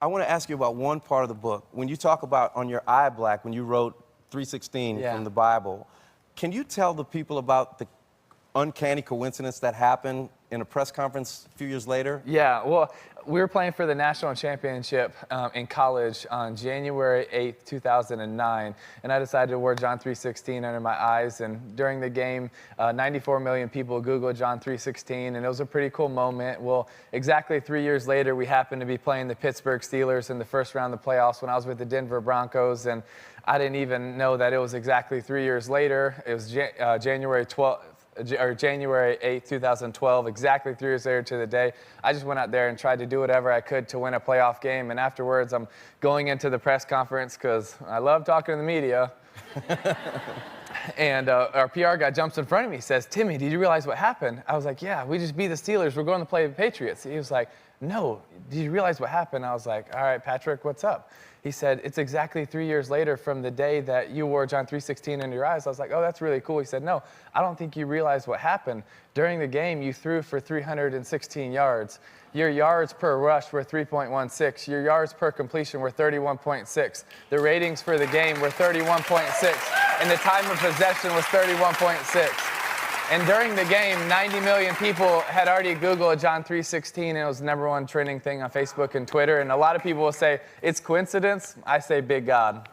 I want to ask you about one part of the book. When you talk about on your eye black, when you wrote 3:16 from the Bible, can you tell the people about the uncanny coincidence that happened in a press conference a few years later? Yeah, well, we were playing for the national championship in college on January 8th, 2009, and I decided to wear John 3:16 under my eyes, and during the game, 94 million people Googled John 3:16, and it was a pretty cool moment. Well, exactly 3 years later, we happened to be playing the Pittsburgh Steelers in the first round of the playoffs when I was with the Denver Broncos, and I didn't even know that it was exactly 3 years later. It was January 8th, 2012, exactly 3 years later to the day. I just went out there and tried to do whatever I could to win a playoff game. And afterwards, I'm going into the press conference because I love talking to the media. And our PR guy jumps in front of me, says, "Timmy, did you realize what happened?" I was like, "Yeah, we just beat the Steelers. We're going to play the Patriots." He was like, "No, did you realize what happened?" I was like, "All right, Patrick, what's up?" He said, "It's exactly 3 years later from the day that you wore John 3:16 in your eyes." I was like, "Oh, that's really cool." He said, "No, I don't think you realize what happened. During the game, you threw for 316 yards. Your yards per rush were 3.16. Your yards per completion were 31.6. The ratings for the game were 31.6. And the time of possession was 31.6. And during the game, 90 million people had already Googled John 3:16, and it was the #1 trending thing on Facebook and Twitter. And a lot of people will say, it's coincidence. I say, big God.